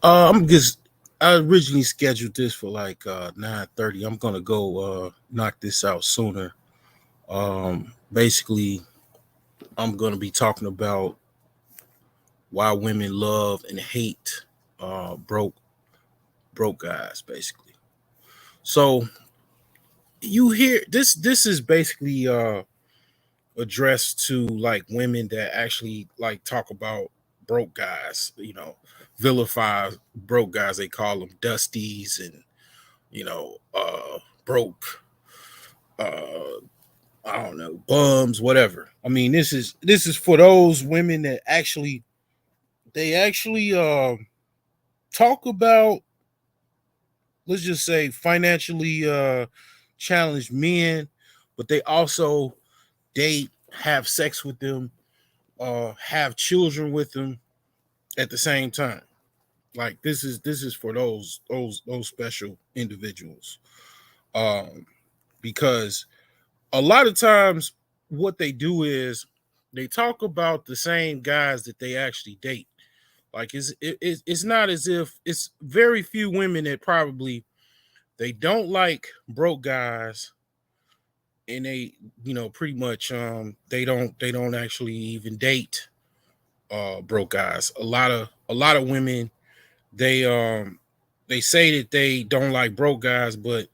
I'm just. I originally scheduled this for like 9:30. I'm gonna go knock this out sooner. Basically, I'm gonna be talking about why women love and hate broke guys. Basically, so you hear this. This is basically addressed to like women that actually like talk about broke guys. Vilify broke guys. They call them dusties and broke, uh, I don't know, bums, whatever. I mean, this is for those women that actually they actually talk about, let's just say, financially challenged men, but they also date, have sex with them, have children with them at the same time. Like this is for those special individuals. Um, because a lot of times what they do is they talk about the same guys that they actually date. Like it's not as if it's very few women that probably they don't like broke guys, and they pretty much they don't actually even date broke guys. A lot of women, they say that they don't like broke guys, but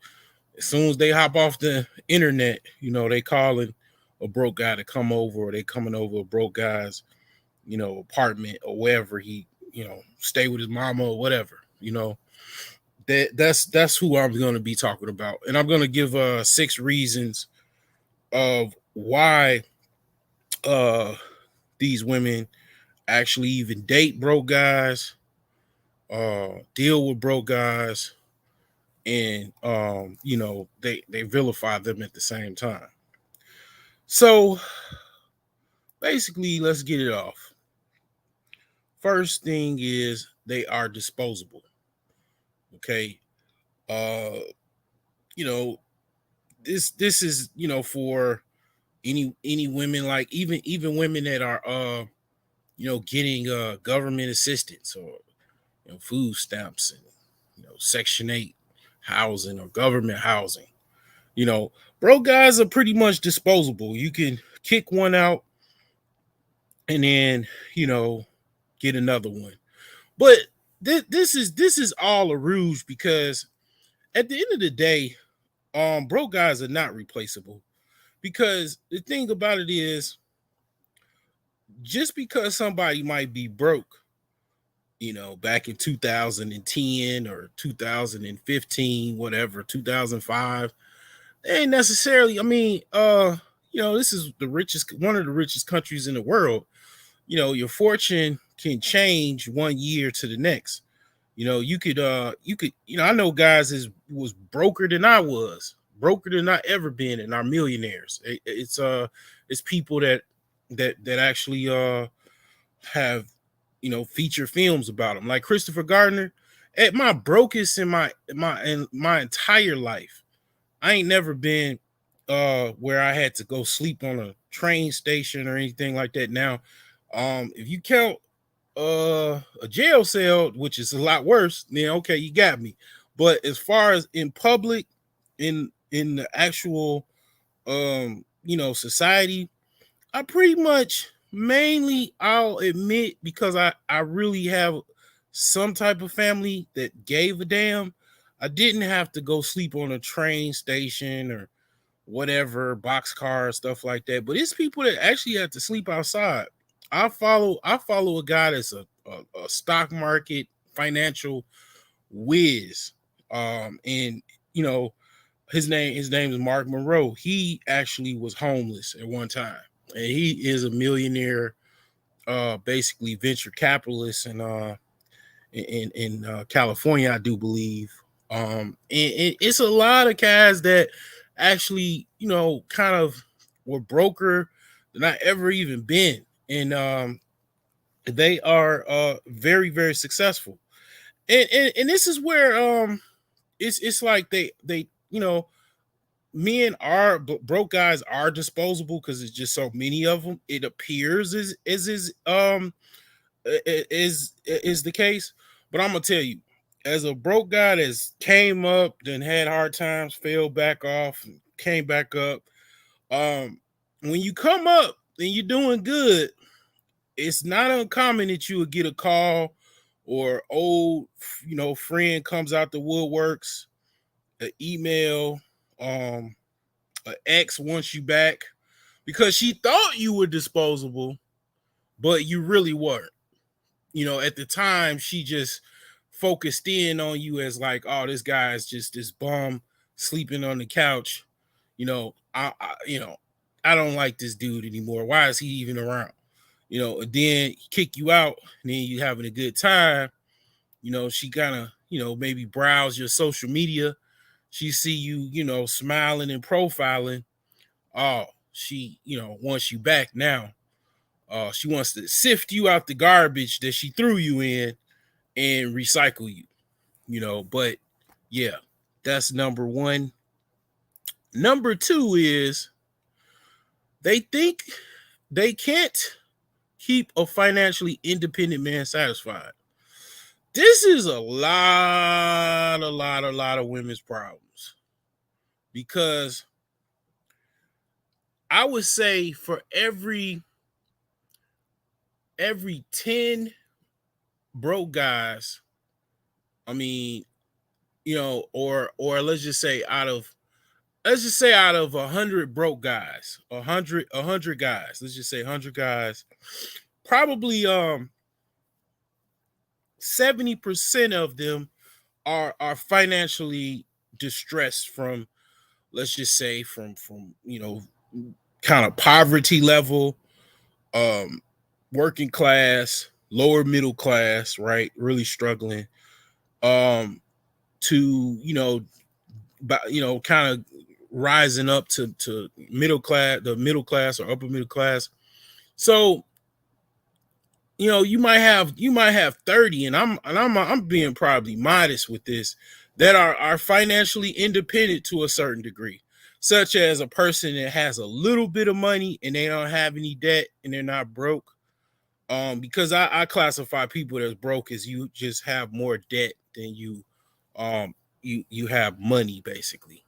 as soon as they hop off the internet, they calling a broke guy to come over, or they coming over a broke guy's, apartment or wherever he, stay with his mama or whatever. That's who I'm going to be talking about, and I'm going to give 6 reasons of why uh these women actually even date broke guys, deal with broke guys, and they vilify them at the same time. So basically, let's get it off. First thing is they are disposable. Okay. Uh, you know, this is, for any women, like even women that are getting government assistance, or food stamps, and Section 8 housing or government housing. You know, broke guys are pretty much disposable. You can kick one out and then, you know, get another one. But this is all a ruse, because at the end of the day, broke guys are not replaceable. Because the thing about it is, just because somebody might be broke, back in 2010 or 2015, whatever, 2005, they ain't necessarily, I mean, this is one of the richest countries in the world. Your fortune can change one year to the next. I know guys is was broker than I was, broker than I ever been, and are millionaires. It's people that actually have feature films about them, like Christopher Gardner. At my brokest in my entire life, I ain't never been where I had to go sleep on a train station or anything like that. Now, if you count a jail cell, which is a lot worse, then okay, you got me. But as far as in public, in the actual society, I pretty much, mainly, I'll admit, because I really have some type of family that gave a damn. I didn't have to go sleep on a train station or whatever, boxcar, stuff like that. But it's people that actually have to sleep outside. I follow a guy that's a stock market financial whiz. And you know, his name is Mark Monroe. He actually was homeless at one time. And he is a millionaire, basically venture capitalist in California, I do believe. And it's a lot of guys that actually, kind of were broker than I ever even been, and they are very very successful. And this is where it's like they men are broke guys are disposable, because it's just so many of them. It appears is the case, But I'm gonna tell you, as a broke guy that's came up, then had hard times, fell back off, and came back up. Um, when you come up and you're doing good, it's not uncommon that you would get a call or old, friend comes out the woodworks, an email, an ex wants you back because she thought you were disposable, but you really weren't. At the time, she just focused in on you as like, oh, this guy is just this bum sleeping on the couch. I don't like this dude anymore. Why is he even around? And then kick you out, and then you having a good time. She kind of, maybe browse your social media. She see you, smiling and profiling. Oh, she, wants you back now. She wants to sift you out the garbage that she threw you in and recycle you, but yeah, that's number one. Number two is they think they can't keep a financially independent man satisfied. This is a lot of women's problems because I would say for every 10 broke guys, I mean, or let's just say out of 100 broke guys, a hundred guys, let's just say 100 guys, probably 70% of them are financially distressed from, let's just say, from kind of poverty level, um working class, lower middle class, right, really struggling, um to kind of rising up to middle class, the middle class or upper middle class. So you might have 30, and I'm being probably modest with this, that are financially independent to a certain degree, such as a person that has a little bit of money and they don't have any debt and they're not broke. Because I classify people that's broke as you just have more debt than you have money, basically.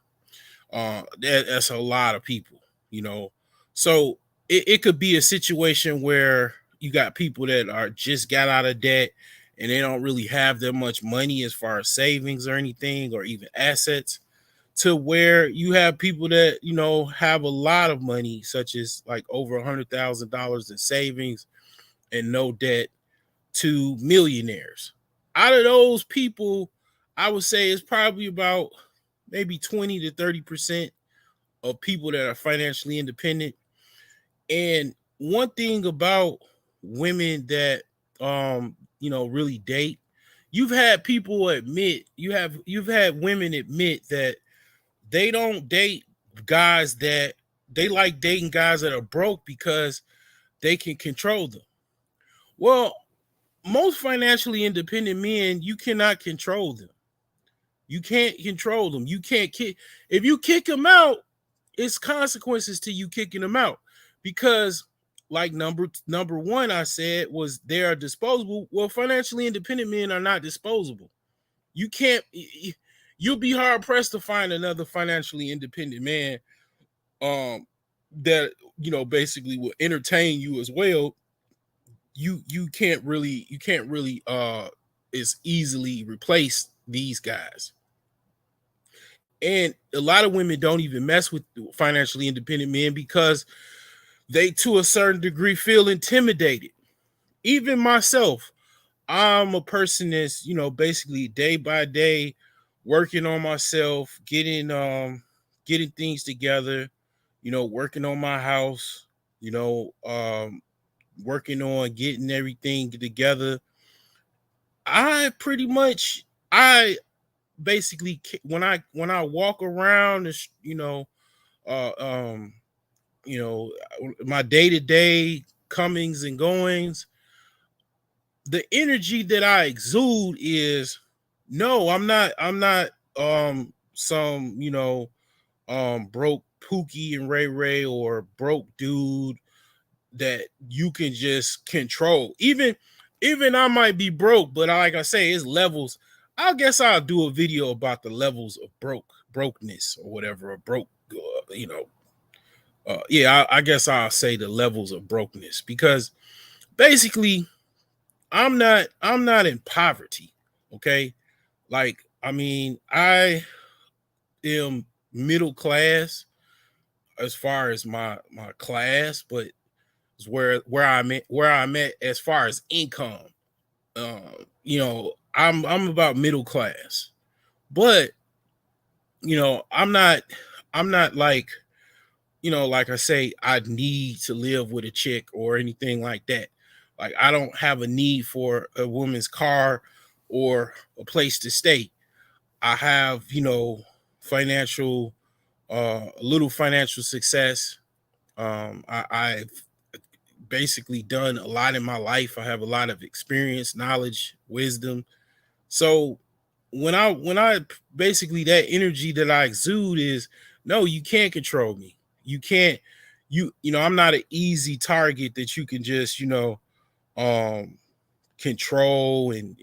That's a lot of people, you know. So it could be a situation where you got people that are just got out of debt and they don't really have that much money as far as savings or anything or even assets, to where you have people that have a lot of money, such as like over $100,000 in savings and no debt, to millionaires. Out of those people, I would say it's probably about maybe 20 to 30% of people that are financially independent. And one thing about women that really date, you've had women admit that they don't date guys that they like dating guys that are broke because they can control them. Well, most financially independent men, you cannot control them. You can't control them. You can't kick. If you kick them out, it's consequences to you kicking them out, because like number one I said was they are disposable. Well, financially independent men are not disposable. You can't. You'll be hard pressed to find another financially independent man that basically will entertain you as well. You can't really is easily replace these guys. And a lot of women don't even mess with financially independent men because they, to a certain degree, feel intimidated. Even myself, I'm a person that's, basically day by day working on myself, getting things together, working on my house, working on getting everything together. I basically, when I walk around, uh um you know my day-to-day comings and goings, the energy that I exude is, no, I'm not some broke Pookie and Ray Ray, or broke dude that you can just control. Even even I might be broke, but like I say, it's levels. I guess I'll do a video about the levels of brokenness or whatever, or broke, you know. Yeah, I guess I'll say the levels of brokenness because basically I'm not in poverty. Okay. Like, I mean, I am middle class as far as my class, but it's where I'm at as far as income. I'm about middle class, but I'm not like, like I say, I need to live with a chick or anything like that. Like, I don't have a need for a woman's car or a place to stay. I have, financial, a little financial success. I've basically done a lot in my life. I have a lot of experience, knowledge, wisdom. So when I basically, that energy that I exude is, no, you can't control me. You can't, I'm not an easy target that you can just, um control and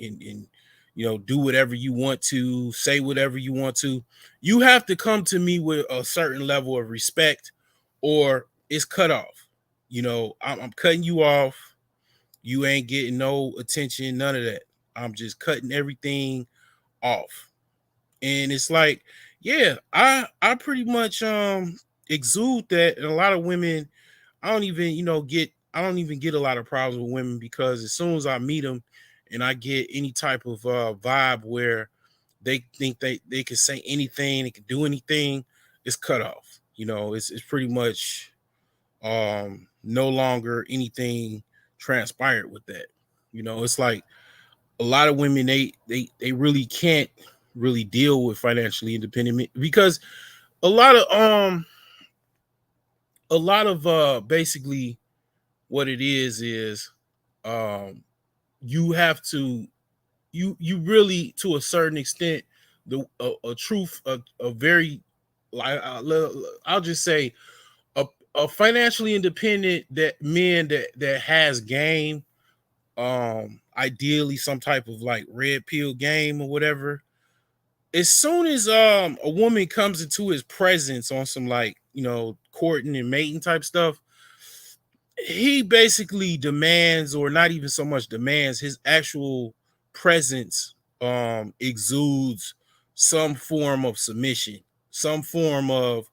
do whatever you want to, say whatever you want to. You have to come to me with a certain level of respect, or it's cut off. I'm cutting you off. You ain't getting no attention, none of that. I'm just cutting everything off. And it's like, yeah, I pretty much exude that. And a lot of women, I don't even get a lot of problems with women, because as soon as I meet them and I get any type of vibe where they think they can say anything, they can do anything, it's cut off. It's pretty much no longer anything transpired with that. It's like a lot of women, they really can't really deal with financially independent because a lot of basically what it is um you have to, you really, to a certain extent, a truth, a very, like, I'll just say, a, a financially independent that men that has game, ideally some type of like red pill game or whatever. As soon as a woman comes into his presence on some, like, courting and mating type stuff, he basically demands, or not even so much demands, his actual presence exudes some form of submission, some form of,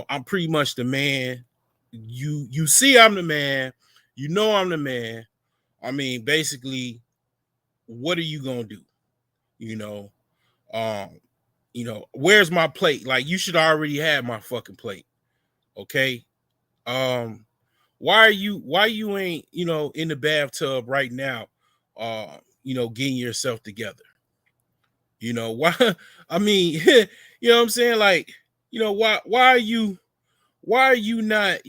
I'm pretty much the man. You see I'm the man, I'm the man. I mean, basically, what are you gonna do? You know, um, where's my plate? Like, you should already have my fucking plate. Okay. Um, why you ain't, in the bathtub right now, getting yourself together? Why? I mean, what I'm saying? Like, why are you not,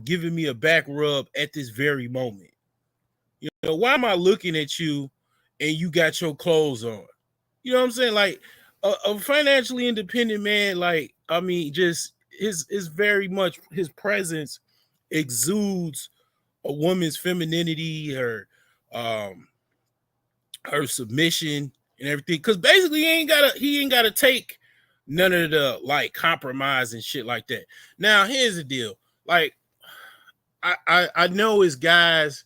giving me a back rub at this very moment? Why am I looking at you and you got your clothes on? You know what I'm saying? Like, a financially independent man, like, I mean, just his very much his presence exudes a woman's femininity, um her submission and everything. Because basically, he ain't gotta take none of the, like, compromise and shit like that. Now, here's the deal. Like, I know it's guys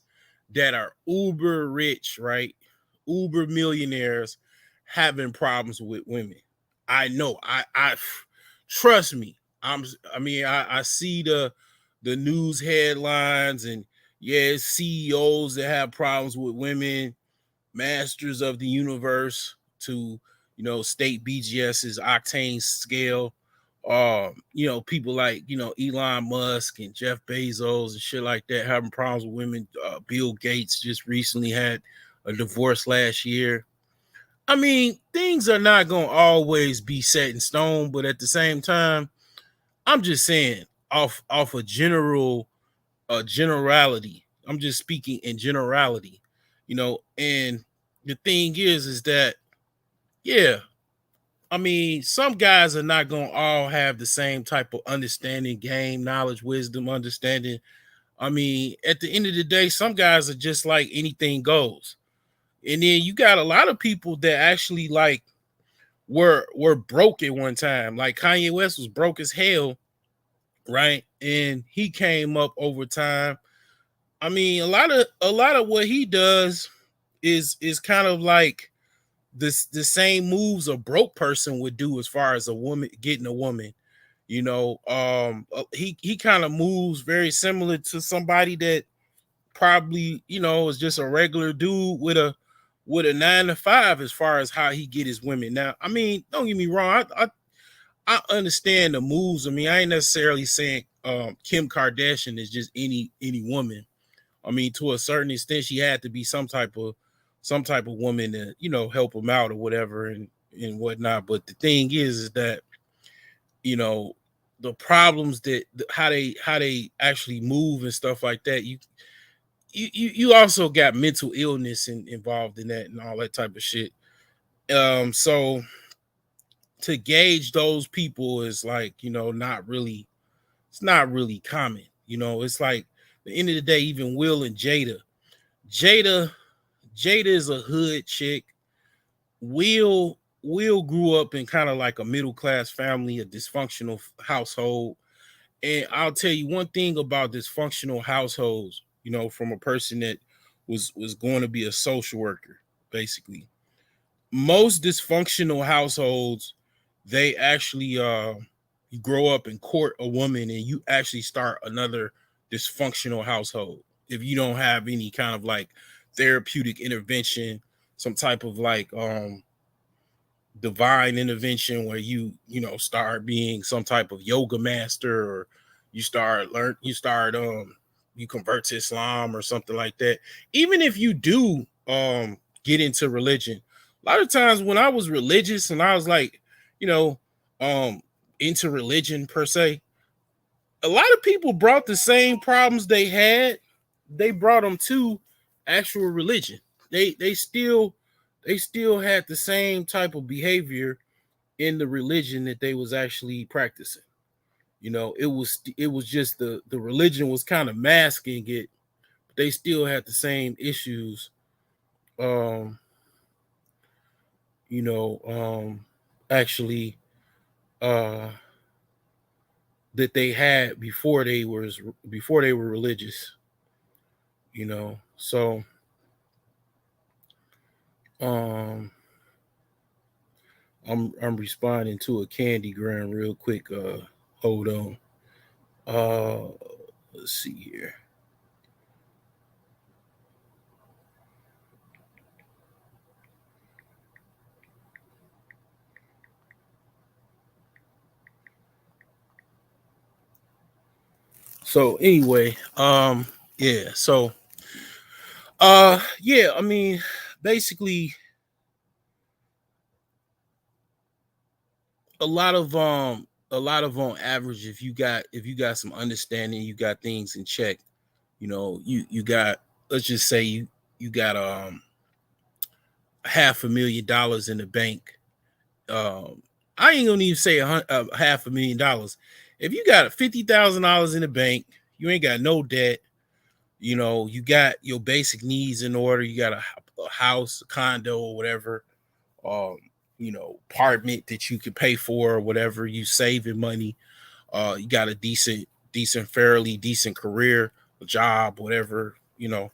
that are uber rich, right? Uber millionaires having problems with women. I know. I trust me. I see the news headlines, and yeah, it's CEOs that have problems with women, masters of the universe to, state BGS's octane scale. People like, Elon Musk and Jeff Bezos and shit like that having problems with women. Bill Gates just recently had a divorce last year. I mean, things are not gonna always be set in stone, but at the same time, I'm just saying, off a generality. I'm just speaking in generality, and the thing is that, yeah, I mean, some guys are not gonna all have the same type of understanding, game, knowledge, wisdom, understanding, I mean, at the end of the day, some guys are just like anything goes. And then you got a lot of people that actually like were broke at one time. Like Kanye West was broke as hell, right? And he came up over time. I mean, a lot of what he does is kind of like this the same moves a broke person would do as far as a woman getting a woman. He kind of moves very similar to somebody that probably is just a regular dude with a 9 to 5 as far as how he get his women. Now, I mean, don't get me wrong, I understand the moves. I mean, I ain't necessarily saying Kim Kardashian is just any woman. I mean, to a certain extent, she had to be some type of woman to help him out or whatever and whatnot. But the thing is that you know the problems that how they actually move and stuff like that. You also got mental illness involved in that and all that type of shit. So to gauge those people is like not really, it's not really common. It's like at the end of the day, even Will and Jada Jada is a hood chick. Will grew up in kind of like a middle class family, a dysfunctional household. And I'll tell you one thing about dysfunctional households, from a person that was going to be a social worker, basically. Most dysfunctional households, they actually you grow up and court a woman and you actually start another dysfunctional household if you don't have any kind of like therapeutic intervention, some type of like divine intervention where you start being some type of yoga master, or you convert to Islam or something like that. Even if you do get into religion, a lot of times when I was religious and I was like you know um into religion per se, a lot of people brought the same problems they brought them to actual religion. They still had the same type of behavior in the religion that they was actually practicing. It was just the religion was kind of masking it, but they still had the same issues. Um, you know, actually, uh, that they had before they were religious. So um, I'm responding to a Candy Gram real quick. Hold on. Uh, let's see here. So anyway, yeah. So yeah. I mean, basically, a lot of on average, if you got some understanding, you got things in check. You got, let's just say you got $500,000 in the bank. I ain't gonna even say $500,000. If you got $50,000 in the bank, you ain't got no debt. You got your basic needs in order. You got a house, a condo, or whatever. Um, apartment that you can pay for or whatever. You saving money. You got a fairly decent career, a job, whatever. Like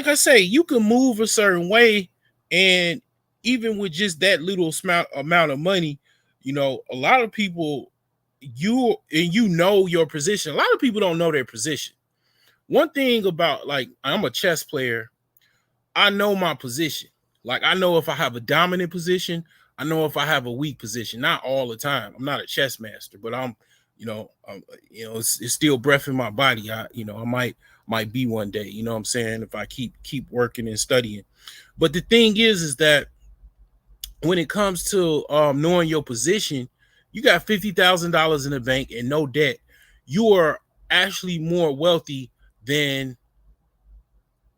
I say, you can move a certain way, and even with just that little amount of money, a lot of people, your position. A lot of people don't know their position. One thing about, like, I'm a chess player. I know my position. Like, I know if I have a dominant position, I know if I have a weak position. Not all the time. I'm not a chess master, but it's still breath in my body. I might be one day. You know what I'm saying? If I keep working and studying. But the thing is that when it comes to knowing your position, you got $50,000 in the bank and no debt. You are actually more wealthy than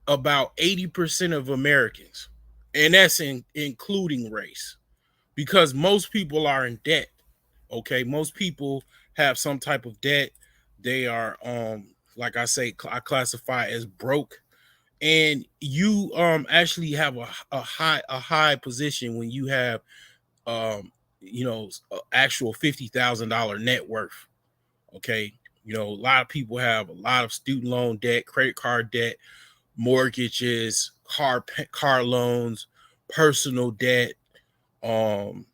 about 80% of Americans, and that's including race, because most people are in debt. Okay, most people have some type of debt. They are like I say, I classify as broke. And you actually have a high position when you have um actual $50,000 net worth. Okay. A lot of people have a lot of student loan debt, credit card debt, mortgages, car loans, personal debt. Um,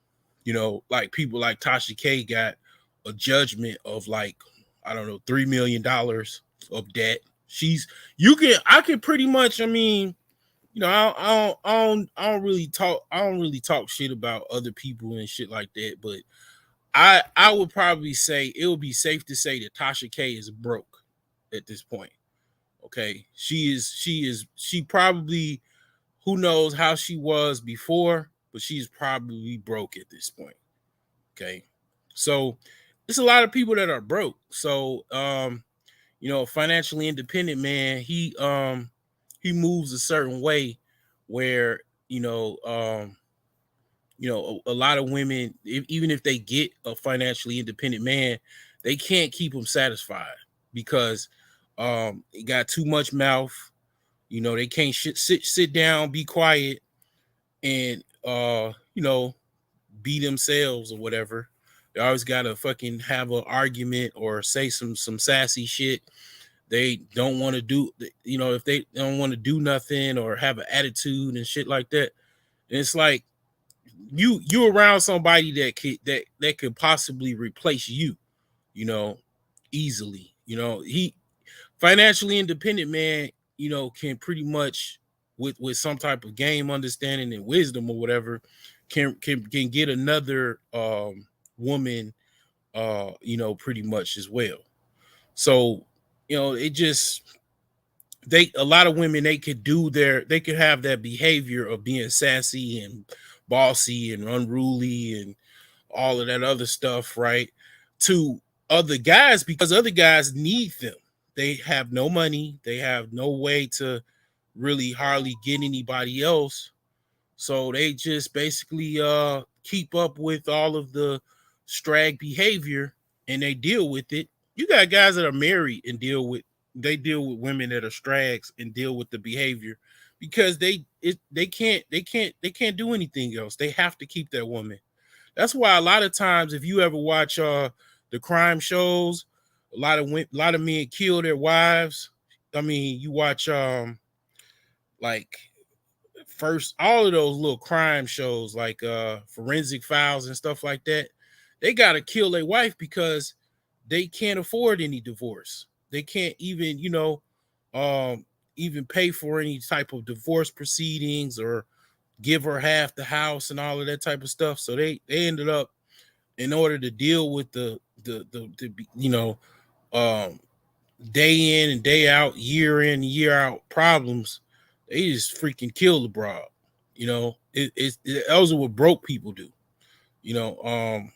like people like Tasha K got a judgment of like, I don't know, $3 million of debt. She's I can pretty much, I mean, I don't really talk shit about other people and shit like that, but I would probably say it would be safe to say that Tasha K is broke at this point. Okay. She probably, who knows how she was before, but she's probably broke at this point. Okay. So there's a lot of people that are broke. So financially independent man, he moves a certain way where, you know, um, a lot of women, even if they get a financially independent man, they can't keep them satisfied because it got too much mouth. They can't sit down, be quiet, and be themselves or whatever. They always gotta fucking have an argument or say some sassy shit. They don't want to do, if they don't want to do nothing or have an attitude and shit like that. And it's like you around somebody that could possibly replace you, you know, easily. He financially independent man, can pretty much with some type of game understanding and wisdom or whatever, can get another woman pretty much as well. So, it just they a lot of women, they could have that behavior of being sassy and bossy and unruly and all of that other stuff, right? To other guys, because other guys need them. They have no money, they have no way to really hardly get anybody else. So they just basically keep up with all of the strag behavior and they deal with it. You got guys that are married and deal with women that are strags and deal with the behavior because they can't do anything else. They have to keep that woman. That's why a lot of times, if you ever watch the crime shows, a lot of men kill their wives. I mean, you watch like first all of those little crime shows like Forensic Files and stuff like that. They got to kill their wife because they can't afford any divorce. They can't even, um even pay for any type of divorce proceedings or give her half the house and all of that type of stuff. So they ended up, in order to deal with the um day in and day out, year in and year out problems, they just freaking kill the broad. Those are what broke people do. You know,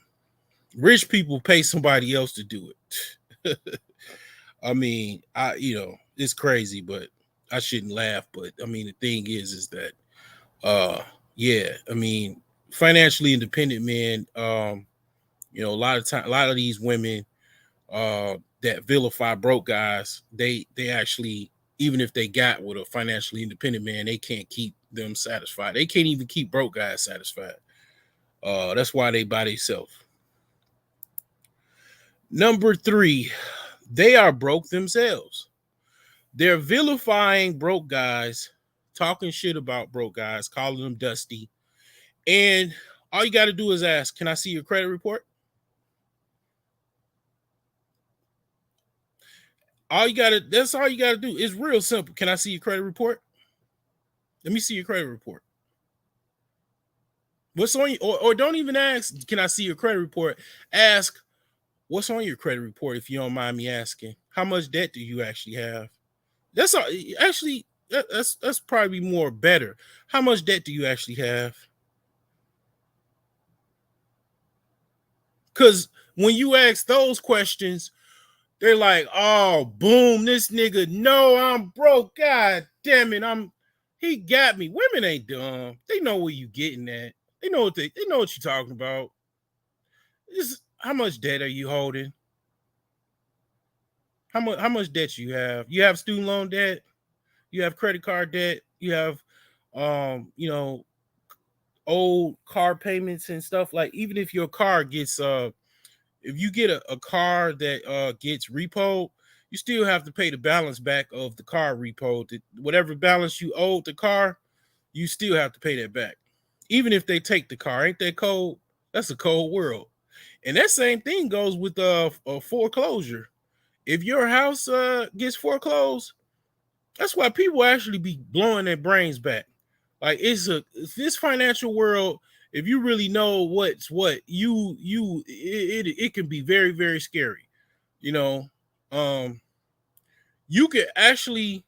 rich people pay somebody else to do it. I mean, it's crazy, but I shouldn't laugh. But I mean, the thing is that yeah, I mean, financially independent men, a lot of these women that vilify broke guys, they actually, even if they got with a financially independent man, they can't keep them satisfied. They can't even keep broke guys satisfied. That's why they by themselves. Number three, they are broke themselves. They're vilifying broke guys, talking shit about broke guys, calling them dusty. And all you got to do is ask, can I see your credit report? That's all you gotta do. It's real simple. Can I see your credit report? Let me see your credit report. What's on you, or don't even ask, can I see your credit report? Ask, what's on your credit report, if you don't mind me asking. How much debt do you actually have? That's all, actually that's probably more better. How much debt do you actually have? Because when you ask those questions, they're like, oh, boom, this nigga, no, I'm broke. God damn it, he got me. Women ain't dumb. They know where you getting at. They know what you're talking about. How much debt are you holding? How much debt you have? You have student loan debt, you have credit card debt, you have you know, old car payments and stuff. Like, even if your car gets if you get a car that gets repoed, you still have to pay the balance back of the car repo. Whatever balance you owed the car, you still have to pay that back. Even if they take the car, ain't that cold? That's a cold world. And that same thing goes with a foreclosure. If your house gets foreclosed, that's why people actually be blowing their brains back. Like, it's this financial world. If you really know what's what, it can be very, very scary. You know, um, you could actually,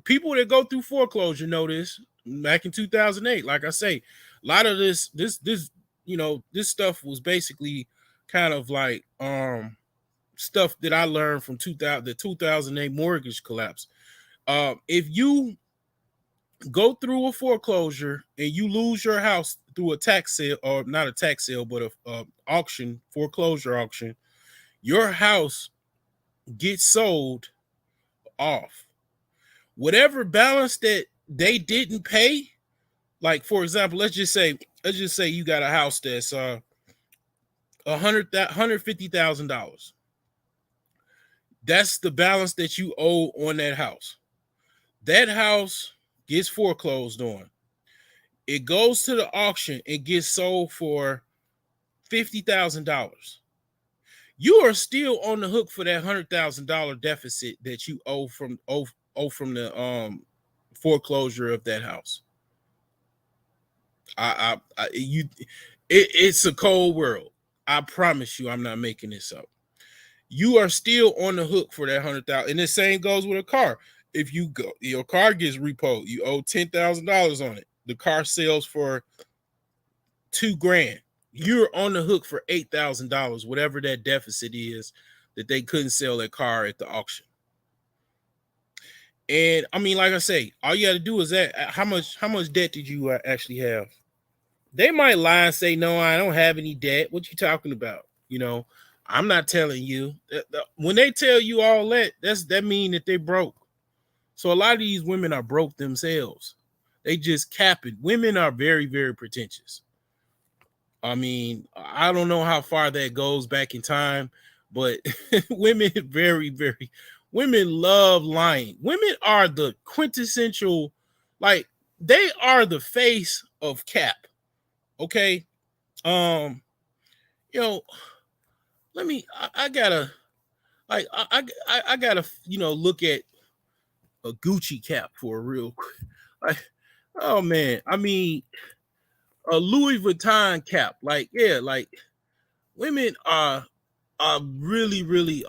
people that go through foreclosure know this. Back in 2008, like I say, a lot of this this stuff was basically kind of like stuff that I learned from 2008 mortgage collapse. If you go through a foreclosure and you lose your house through a tax sale, or not a tax sale, but a auction, foreclosure auction, your house gets sold off. Whatever balance that they didn't pay, like, for example, let's just say you got a house that's $150,000. That's the balance that you owe on that house. That house gets foreclosed on. It goes to the auction and gets sold for $50,000. You are still on the hook for that $100,000 deficit that you owe from the foreclosure of that house. It's a cold world. I promise you, I'm not making this up. You are still on the hook for that 100,000. And the same goes with a car. If your car gets repoed, you owe $10,000 on it. The car sells for $2,000. You're on the hook for $8,000, whatever that deficit is that they couldn't sell that car at the auction. And I mean, like I say, all you got to do is that. How much debt did you actually have? They might lie and say, "No, I don't have any debt." What you talking about? I'm not telling you. When they tell you all that, that mean that they broke. So a lot of these women are broke themselves. They just cap it. Women are very, very pretentious. I mean, I don't know how far that goes back in time, but women women love lying. Women are the quintessential, like, they are the face of cap. Okay. Um, you know, I gotta, like, I gotta, look at a Gucci cap for a real quick. Like, oh man, I mean, a Louis Vuitton cap. Like, yeah, like, women are really, really,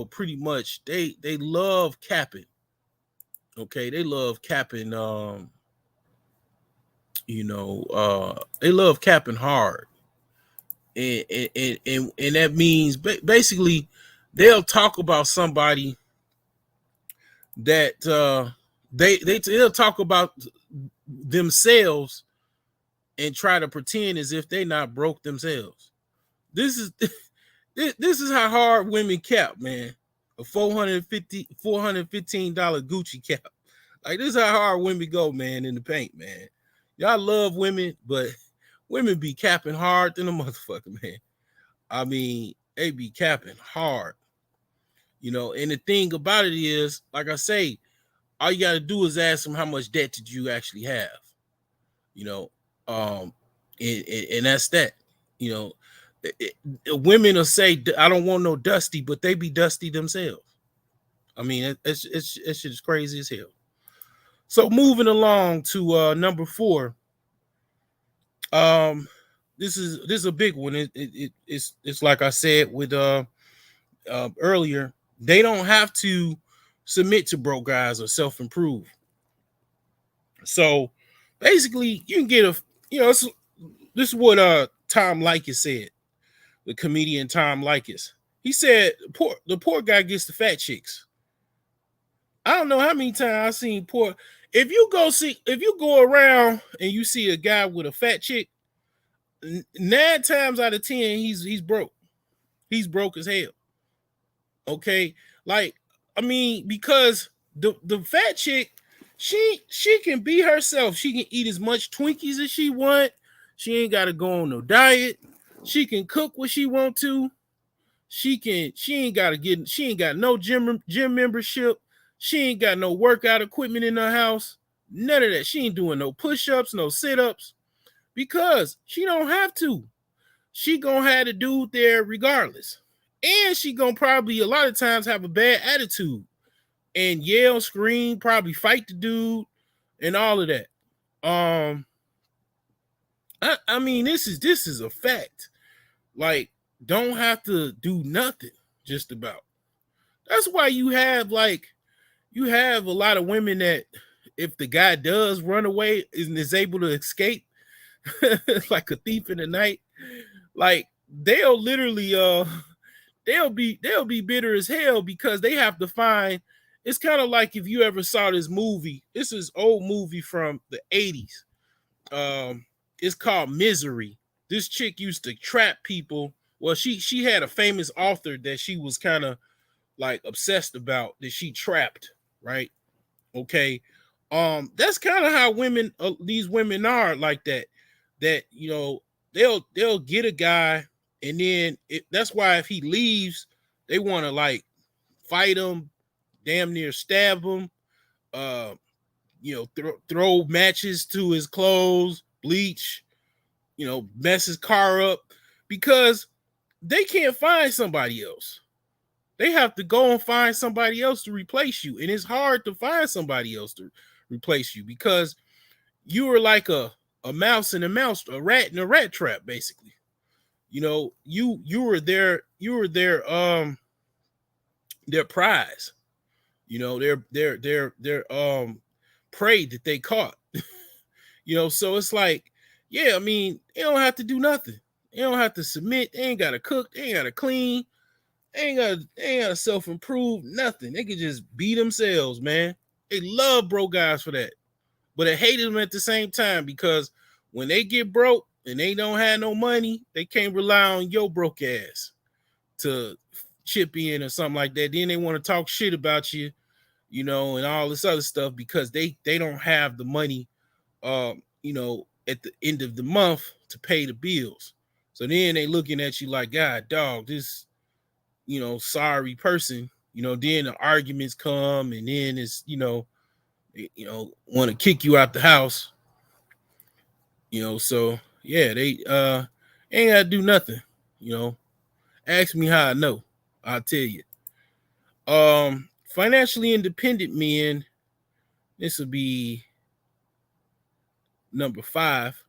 pretty much they love capping. Okay, they love capping. They love capping hard, and that means basically they'll talk about somebody that they'll talk about themselves and try to pretend as if they not broke themselves. This is this is how hard women cap, man. A $415 Gucci cap. Like, this is how hard women go, man, in the paint, man. Y'all love women, but women be capping hard than a motherfucker, man. I mean, they be capping hard. And the thing about it is, like I say, all you got to do is ask them, how much debt did you actually have? You know, um, and that's that. You know, women will say, I don't want no dusty, but they be dusty themselves. I mean, it's just crazy as hell. So moving along to number 4. This is a big one. It's like I said with earlier, they don't have to submit to broke guys or self-improve. So basically, you can get this is what Tom Likas said, the comedian Tom Likas. He said the poor guy gets the fat chicks. I don't know how many times I've seen poor. If you go around and you see a guy with a fat chick, 9 times out of 10 he's broke. He's broke as hell. Okay, like I mean, because the fat chick, she can be herself. She can eat as much Twinkies as she want. She ain't got to go on no diet. She can cook what she want to. She ain't got to get. She ain't got no gym membership. She ain't got no workout equipment in her house. None of that. She ain't doing no push-ups, no sit-ups, because she don't have to. She gonna have the dude there regardless. And she gonna probably a lot of times have a bad attitude and yell, scream, probably fight the dude and all of that. Um, I mean, this is a fact. Like, don't have to do nothing, just about. That's why you have a lot of women that if the guy does run away and is able to escape like a thief in the night, like they'll literally they'll be bitter as hell because they have to find. It's kind of like if you ever saw this movie. This is old movie from the 80s. It's called Misery. This chick used to trap people. Well, she had a famous author that she was kind of like obsessed about that she trapped, right? Okay. That's kind of how women these women are like that. That they'll get a guy and then that's why if he leaves, they want to like fight him, damn near stab him, uh, throw matches to his clothes, bleach, mess his car up because they can't find somebody else. They have to go and find somebody else to replace you. And it's hard to find somebody else to replace you because you are like a mouse in a rat in a rat trap, basically. You were their prize. Their prey that they caught. So it's like, yeah, I mean, they don't have to do nothing. They don't have to submit. They ain't gotta cook, they ain't gotta clean, they ain't gotta self-improve, nothing. They can just be themselves, man. They love broke guys for that. But I hate them at the same time because when they get broke and they don't have no money, they can't rely on your broke ass to chip in or something like that. Then they want to talk shit about you, and all this other stuff because they don't have the money, at the end of the month to pay the bills. So then they looking at you like, God, dog, this, sorry person. Then the arguments come, and then it's, want to kick you out the house. So yeah, they ain't gotta do nothing. Ask me how I know. I'll tell you. Financially independent men. This will be number 5.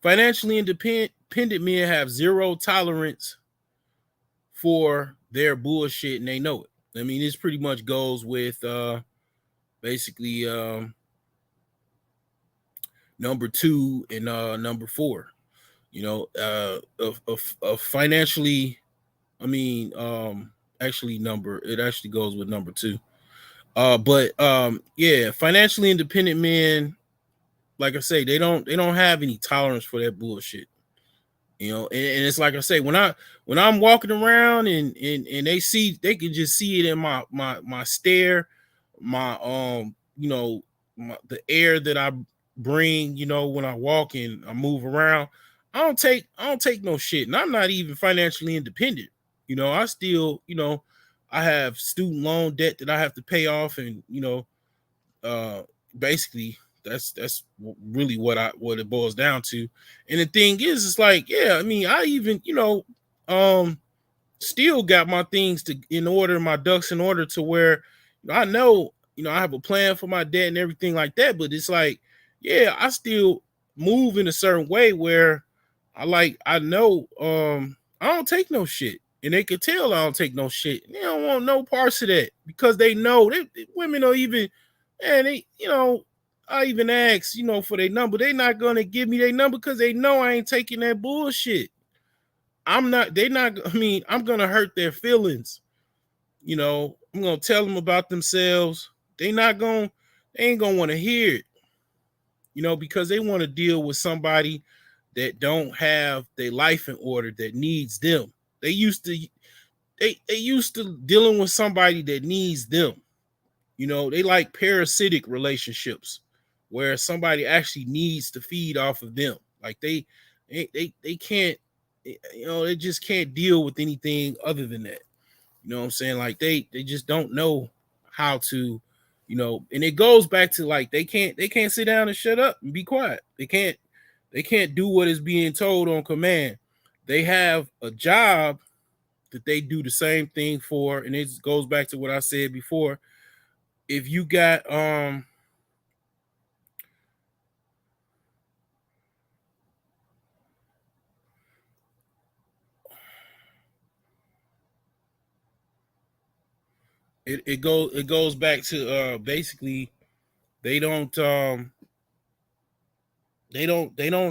Financially independent men have zero tolerance for their bullshit, and they know it. I mean, this pretty much goes with basically number 2 and number 4. Of financially, I mean, actually it actually goes with number 2. But yeah, financially independent men, like I say, they don't have any tolerance for that bullshit. And it's like I say, when I'm walking around and they can just see it in my stare, my the air that I bring, when I walk and I move around. I don't take no shit. And I'm not even financially independent. I still, I have student loan debt that I have to pay off, and uh basically that's really what it boils down to. And the thing is, it's like, yeah, I mean, I even still got my things in order, my ducks in order, to where I know, I have a plan for my debt and everything like that. But it's like, yeah, I still move in a certain way where I know I don't take no shit. And they could tell I don't take no shit. They don't want no parts of that because they know women are even, and they, I even ask, for their number. They not gonna give me their number because they know I ain't taking that bullshit. I mean, I'm gonna hurt their feelings. I'm gonna tell them about themselves. They ain't gonna want to hear it, because they want to deal with somebody that don't have their life in order, that needs them. They used to, they used to dealing with somebody that needs them. You know, they like parasitic relationships where somebody actually needs to feed off of them. Like they can't, you know, they just can't deal with anything other than that. You know what I'm saying? Like they just don't know how to, you know, and it goes back to like they can't sit down and shut up and be quiet. They can't do what is being told on command. They have a job that they do the same thing for, and it goes back to what I said before. If you got it goes back to basically they don't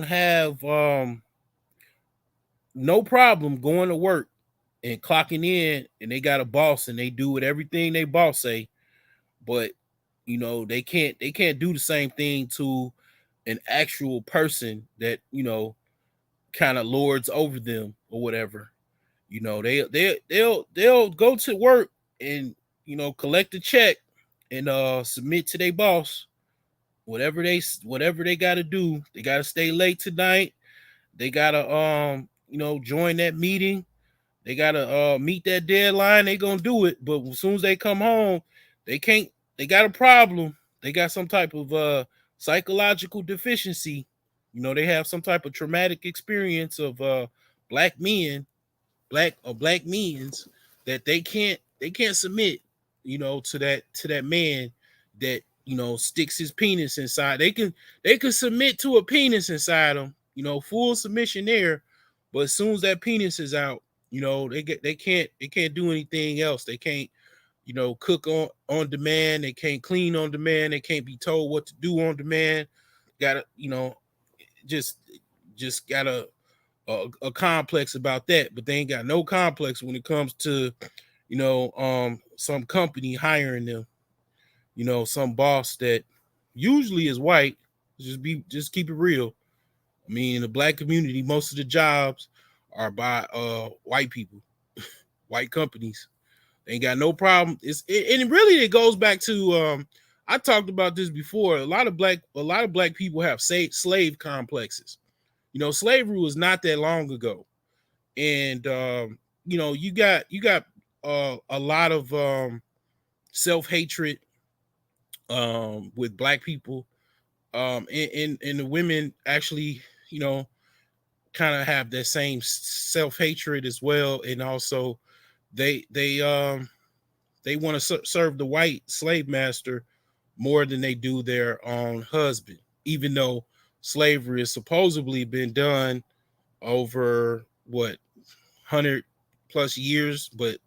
have no problem going to work and clocking in, and they got a boss and they do what everything they boss say, but you know they can't do the same thing to an actual person that, you know, kind of lords over them or whatever. You know, they'll go to work and, you know, collect a check and submit to their boss whatever they got to do. They got to stay late tonight. They got to you know, join that meeting. They got to meet that deadline. They going to do it, but as soon as they come home, they can't they got a problem. They got some type of psychological deficiency. You know, they have some type of traumatic experience of black men black means that they can't submit, you know, to that man that, you know, sticks his penis inside. They can submit to a penis inside them, you know, full submission there, but as soon as that penis is out, you know, they can't do anything else. They can't, you know, cook on demand. They can't clean on demand. They can't be told what to do on demand. Gotta, you know, just gotta a complex about that, but they ain't got no complex when it comes to, you know, some company hiring them, you know, some boss that usually is white. Just keep it real. I mean, in the black community, most of the jobs are by white people, white companies. They ain't got no problem. And really it goes back to I talked about this before. A lot of black people have slave complexes. You know, slavery was not that long ago, and you know, you got a lot of self hatred with black people, and the women actually, you know, kind of have that same self hatred as well, and also they want to serve the white slave master more than they do their own husband, even though slavery has supposedly been done over what 100 plus years, but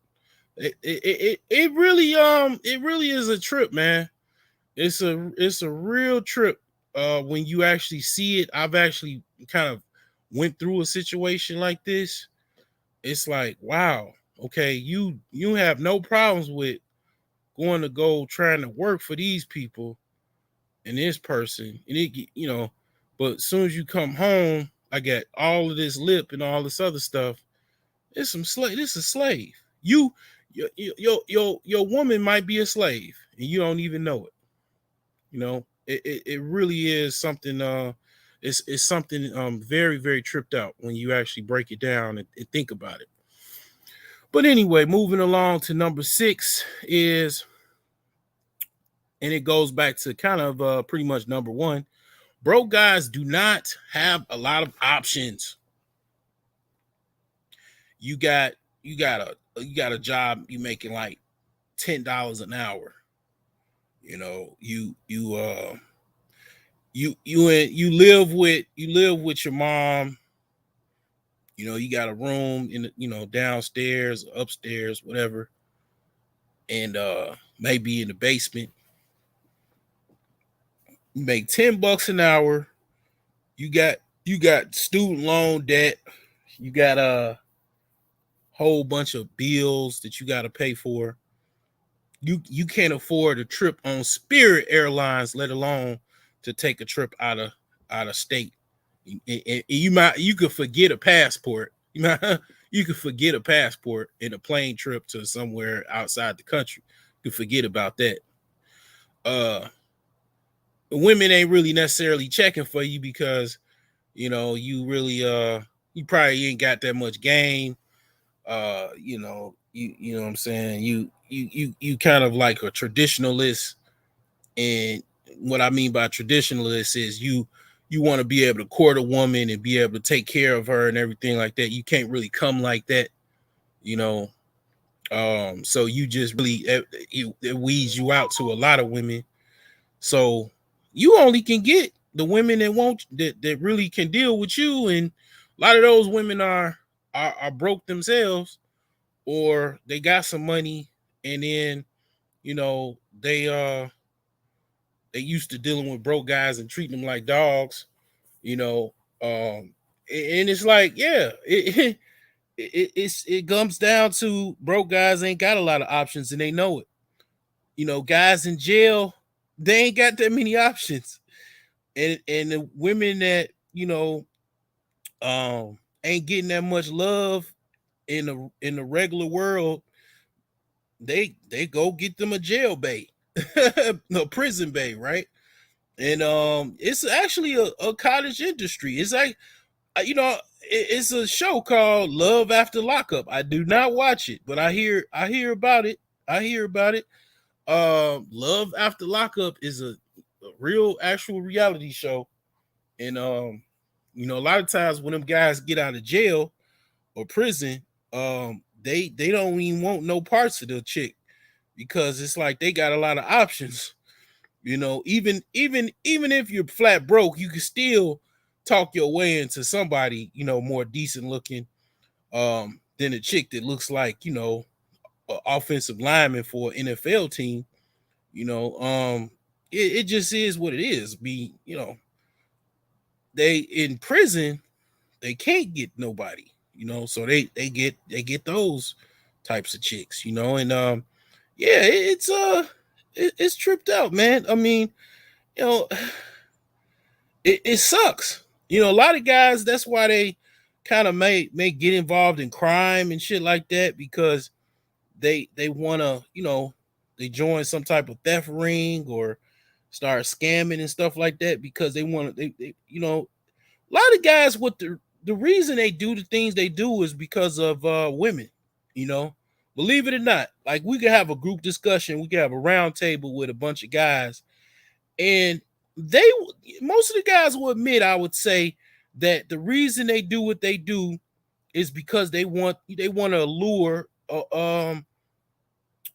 it really is a trip, man. It's a real trip when you actually see it. I've actually kind of went through a situation like this. It's like, wow, okay, you have no problems with going to go trying to work for these people and this person, and you know, but as soon as you come home, I got all of this lip and all this other stuff. It's some slave. This is slave. Your woman might be a slave, and you don't even know it. You know, it really is something. It's something very very tripped out when you actually break it down and think about it. But anyway, moving along to number 6 is, and it goes back to kind of pretty much number 1. Broke guys do not have a lot of options. You got you got a job you making like $10 an hour. You know, you live with your mom. You know, you got a room in the, you know, downstairs, upstairs, whatever, and maybe in the basement. You make $10 an hour. You got student loan debt. You got a whole bunch of bills that you got to pay for. You can't afford a trip on Spirit Airlines, let alone to take a trip out of state. And you could forget a passport. you could forget a passport and a plane trip to somewhere outside the country. You could forget about that. Uh, Women ain't really necessarily checking for you because you really you probably ain't got that much game. You know what I'm saying, you kind of like a traditionalist. And what I mean by traditionalist is you want to be able to court a woman and be able to take care of her and everything like that. You can't really come like that, you know. So you just really it weeds you out to a lot of women. So you only can get the women that won't that really can deal with you, and a lot of those women are broke themselves, or they got some money, and then they used to dealing with broke guys and treating them like dogs, you know. And it's like, yeah, it comes down to broke guys ain't got a lot of options and they know it. Guys in jail, they ain't got that many options. And the women that, ain't getting that much love in the regular world, they go get them a jail bay, a prison bay, right? And it's actually a cottage industry. It's like, it's a show called Love After Lockup. I do not watch it, but I hear about it. I hear about it. Love After Lockup is a real actual reality show. And a lot of times when them guys get out of jail or prison, they don't even want no parts of the chick, because it's like they got a lot of options. Even if you're flat broke, you can still talk your way into somebody, more decent looking than a chick that looks like, an offensive lineman for an NFL team. It just is what it is. They in prison, they can't get nobody, so they get those types of chicks, and yeah, it's tripped out, man. I mean, you know, it sucks. A lot of guys, that's why they kind of may get involved in crime and shit like that, because they want to, they join some type of theft ring or start scamming and stuff like that, because they want to, a lot of guys, what the reason they do the things they do is because of women, you know. Believe it or not, like, we could have a group discussion, we could have a round table with a bunch of guys, and they most of the guys will admit, I would say, that the reason they do what they do is because they want to allure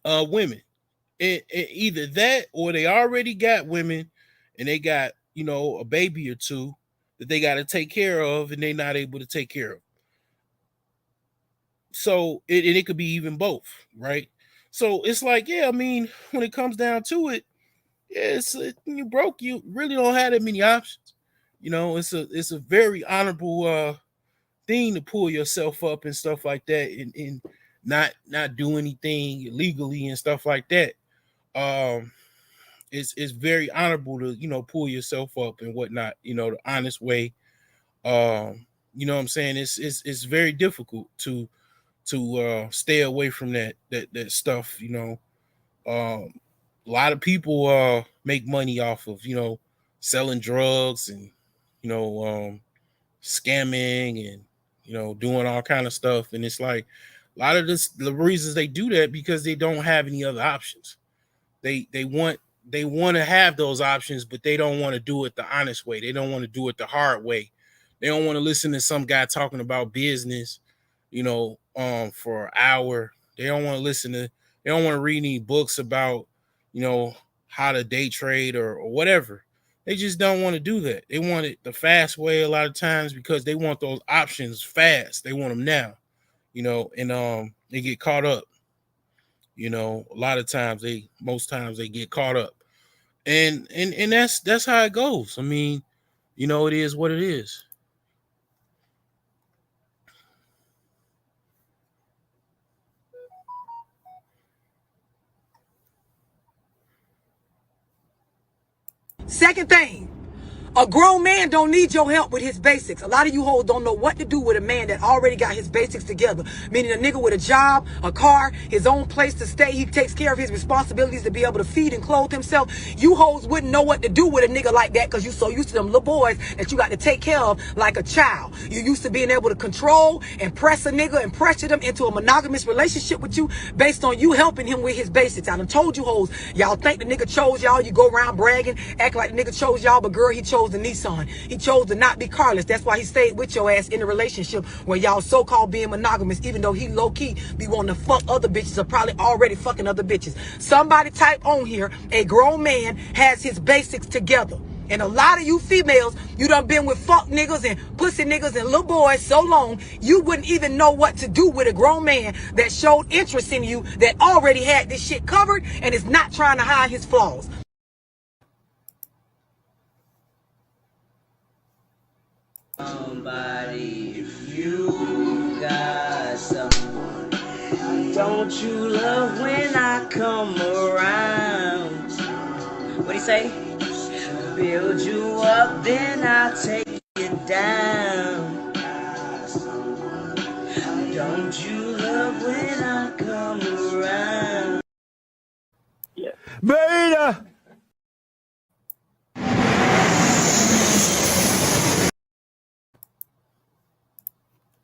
women. And either that, or they already got women and they got, a baby or two that they got to take care of, and they're not able to take care of. So it could be even both, right? So it's like, yeah, I mean, when it comes down to it, yeah, you broke, you really don't have that many options. It's a very honorable thing to pull yourself up and stuff like that, and not do anything illegally and stuff like that. Um, it's very honorable to, pull yourself up and whatnot, the honest way. You know what I'm saying? It's very difficult to stay away from that stuff. A lot of people make money off of, selling drugs and, you know um scamming and, doing all kind of stuff. And it's like, a lot of the reasons they do that, because they don't have any other options. They want to have those options, but they don't want to do it the honest way. They don't want to do it the hard way. They don't want to listen to some guy talking about business, for an hour. They don't want to listen to. They don't want to read any books about, you know, how to day trade or whatever. They just don't want to do that. They want it the fast way a lot of times, because they want those options fast. They want them now, and they get caught up. A lot of times most times they get caught up, and that's how it goes. I mean, it is what it is. Second thing, A grown man don't need your help with his basics. A lot of you hoes don't know what to do with a man that already got his basics together. Meaning a nigga with a job, a car, his own place to stay. He takes care of his responsibilities to be able to feed and clothe himself. You hoes wouldn't know what to do with a nigga like that because you so used to them little boys that you got to take care of like a child. You used to being able to control and press a nigga and pressure them into a monogamous relationship with you based on you helping him with his basics. I done told you hoes, y'all think the nigga chose y'all. You go around bragging, act like the nigga chose y'all, but girl, he chose the Nissan. He chose to not be carless. That's why he stayed with your ass in a relationship where y'all so-called being monogamous, even though he low-key be wanting to fuck other bitches or probably already fucking other bitches. Somebody type on here, a grown man has his basics together. And a lot of you females, you done been with fuck niggas and pussy niggas and little boys so long, you wouldn't even know what to do with a grown man that showed interest in you, that already had this shit covered and is not trying to hide his flaws. Somebody, if you got someone, don't you love when I come around? What do you say? Build you up, then I'll take you down. Don't you love when I come around? Beta!